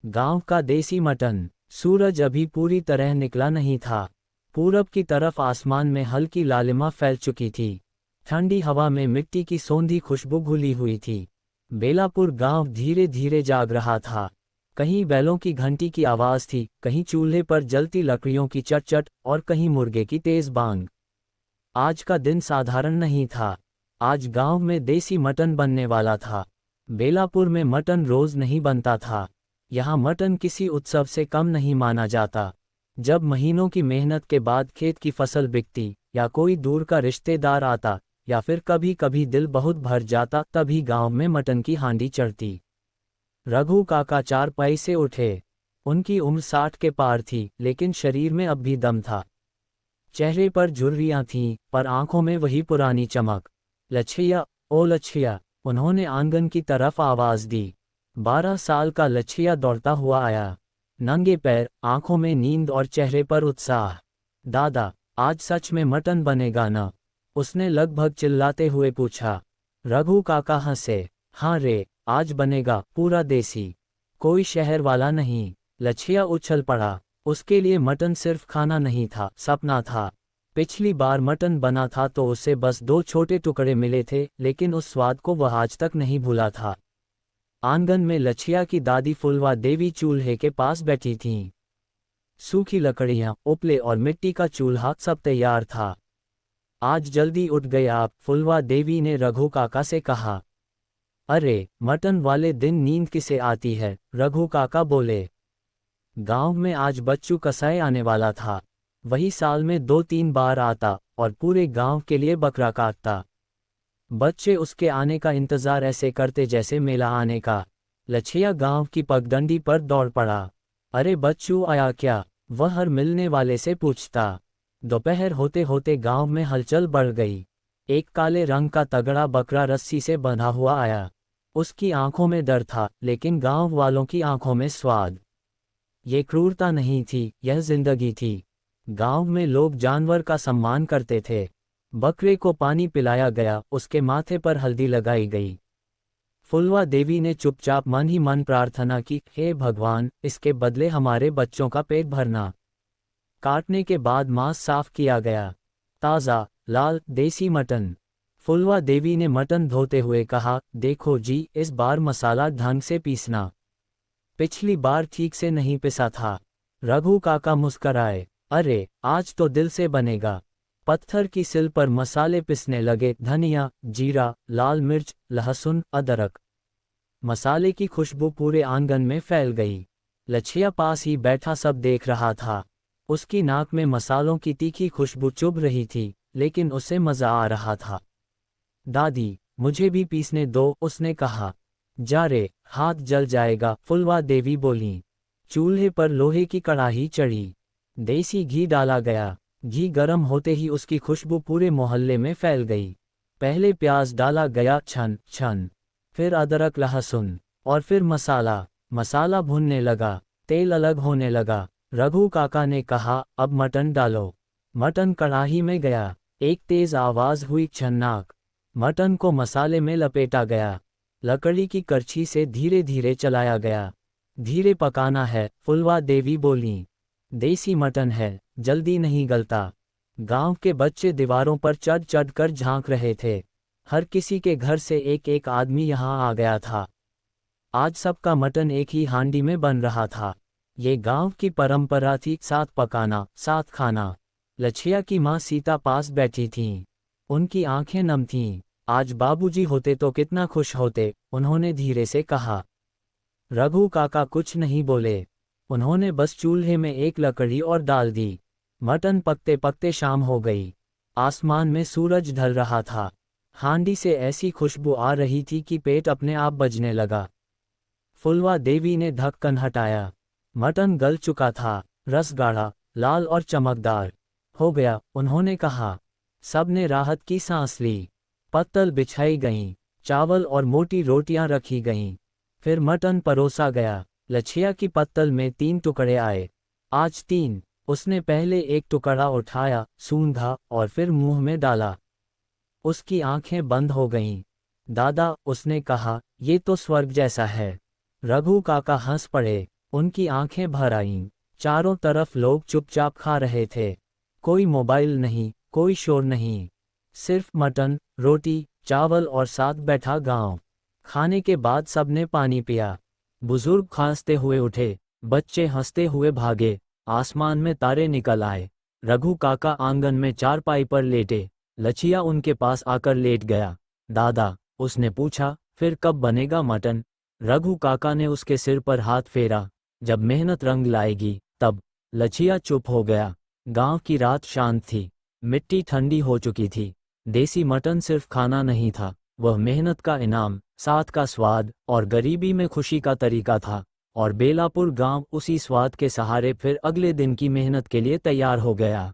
गांव का देसी मटन। सूरज अभी पूरी तरह निकला नहीं था। पूरब की तरफ आसमान में हल्की लालिमा फैल चुकी थी। ठंडी हवा में मिट्टी की सौंधी खुशबू घुली हुई थी। बेलापुर गांव धीरे धीरे जाग रहा था। कहीं बैलों की घंटी की आवाज थी, कहीं चूल्हे पर जलती लकड़ियों की चटचट और कहीं मुर्गे की तेज बांग। आज का दिन साधारण नहीं था। आज गांव में देसी मटन बनने वाला था। बेलापुर में मटन रोज नहीं बनता था। यहाँ मटन किसी उत्सव से कम नहीं माना जाता। जब महीनों की मेहनत के बाद खेत की फसल बिकती, या कोई दूर का रिश्तेदार आता, या फिर कभी कभी दिल बहुत भर जाता, तभी गांव में मटन की हांडी चढ़ती। रघु काका चारपाई से उठे। उनकी उम्र 60 के पार थी, लेकिन शरीर में अब भी दम था। चेहरे पर झुर्रियां थीं, पर आंखों में वही पुरानी चमक। लछिया, ओ लछिया, उन्होंने आंगन की तरफ आवाज दी। 12 साल का लछिया दौड़ता हुआ आया। नंगे पैर, आंखों में नींद और चेहरे पर उत्साह। दादा, आज सच में मटन बनेगा न? उसने लगभग चिल्लाते हुए पूछा। रघु काका हंसे। हाँ रे, आज बनेगा, पूरा देसी। कोई शहर वाला नहीं। लछिया उछल पड़ा। उसके लिए मटन सिर्फ खाना नहीं था, सपना था। पिछली बार मटन बना था तो उसे बस 2 छोटे टुकड़े मिले थे, लेकिन उस स्वाद को वह आज तक नहीं भूला था। आंगन में लछिया की दादी फुलवा देवी चूल्हे के पास बैठी थीं। सूखी लकड़ियां, उपले और मिट्टी का चूल्हा सब तैयार था। आज जल्दी उठ गए आप, फुलवा देवी ने रघु काका से कहा। अरे, मटन वाले दिन नींद किसे आती है, रघु काका बोले। गांव में आज बच्चू कसाई आने वाला था। वही साल में 2-3 बार आता और पूरे गांव के लिए बकरा काटता। बच्चे उसके आने का इंतजार ऐसे करते जैसे मेला आने का। लछिया गांव की पगडंडी पर दौड़ पड़ा। अरे बच्चू आया क्या? वह हर मिलने वाले से पूछता। दोपहर होते होते गांव में हलचल बढ़ गई। एक काले रंग का तगड़ा बकरा रस्सी से बंधा हुआ आया। उसकी आंखों में डर था, लेकिन गांव वालों की आंखों में स्वाद। ये क्रूरता नहीं थी, यह जिंदगी थी। गांव में लोग जानवर का सम्मान करते थे। बकरे को पानी पिलाया गया, उसके माथे पर हल्दी लगाई गई। फुलवा देवी ने चुपचाप मन ही मन प्रार्थना की, हे भगवान, इसके बदले हमारे बच्चों का पेट भरना। काटने के बाद मांस साफ किया गया। ताज़ा, लाल, देसी मटन। फुलवा देवी ने मटन धोते हुए कहा, देखो जी, इस बार मसाला ढंग से पीसना। पिछली बार ठीक से नहीं पिसा था। रघु काका मुस्कराए। अरे, आज तो दिल से बनेगा। पत्थर की सिल पर मसाले पिसने लगे, धनिया, जीरा, लाल मिर्च, लहसुन, अदरक। मसाले की खुशबू पूरे आंगन में फैल गई। लछिया पास ही बैठा सब देख रहा था। उसकी नाक में मसालों की तीखी खुशबू चुभ रही थी, लेकिन उसे मजा आ रहा था। दादी, मुझे भी पीसने दो, उसने कहा। जा रे, हाथ जल जाएगा, फुलवा देवी बोलीं। चूल्हे पर लोहे की कड़ाही चढ़ी। देसी घी डाला गया। घी गर्म होते ही उसकी खुशबू पूरे मोहल्ले में फैल गई। पहले प्याज डाला गया, छन छन। फिर अदरक, लहसुन, और फिर मसाला। मसाला भुनने लगा। तेल अलग होने लगा। रघु काका ने कहा, अब मटन डालो। मटन कड़ाही में गया। एक तेज आवाज हुई, छन्नाक। मटन को मसाले में लपेटा गया। लकड़ी की करछी से धीरे धीरे चलाया गया। धीरे पकाना है, फुलवा देवी बोलीं। देसी मटन है, जल्दी नहीं गलता। गांव के बच्चे दीवारों पर चढ़ चढ़ कर झांक रहे थे। हर किसी के घर से एक एक आदमी यहां आ गया था। आज सबका मटन एक ही हांडी में बन रहा था। ये गांव की परंपरा थी, साथ पकाना, साथ खाना। लछिया की माँ सीता पास बैठी थीं। उनकी आंखें नम थीं। आज बाबूजी होते तो कितना खुश होते, उन्होंने धीरे से कहा। रघु काका कुछ नहीं बोले। उन्होंने बस चूल्हे में एक लकड़ी और डाल दी। मटन पकते पकते शाम हो गई। आसमान में सूरज ढल रहा था। हांडी से ऐसी खुशबू आ रही थी कि पेट अपने आप बजने लगा। फुलवा देवी ने ढक्कन हटाया। मटन गल चुका था, रस गाढ़ा, लाल और चमकदार हो गया, उन्होंने कहा। सबने राहत की सांस ली। पत्तल बिछाई गईं, चावल और मोटी रोटियां रखी गईं। फिर मटन परोसा गया। लछिया की पत्तल में 3 टुकड़े आए। आज 3। उसने पहले एक टुकड़ा उठाया, सूंघा और फिर मुंह में डाला। उसकी आंखें बंद हो गईं। दादा, उसने कहा, ये तो स्वर्ग जैसा है। रघु काका हंस पड़े। उनकी आंखें भर आईं। चारों तरफ लोग चुपचाप खा रहे थे। कोई मोबाइल नहीं, कोई शोर नहीं। सिर्फ मटन, रोटी, चावल और साथ बैठा गांव। खाने के बाद सबने पानी पिया। बुजुर्ग खांसते हुए उठे, बच्चे हंसते हुए भागे, आसमान में तारे निकल आए। रघु काका आंगन में चारपाई पर लेटे, लछिया उनके पास आकर लेट गया। दादा, उसने पूछा, फिर कब बनेगा मटन? रघु काका ने उसके सिर पर हाथ फेरा, जब मेहनत रंग लाएगी तब। लछिया चुप हो गया। गांव की रात शांत थी, मिट्टी ठंडी हो चुकी थी। देसी मटन सिर्फ खाना नहीं था, वह मेहनत का इनाम, साथ का स्वाद और गरीबी में खुशी का तरीका था। और बेलापुर गांव उसी स्वाद के सहारे फिर अगले दिन की मेहनत के लिए तैयार हो गया।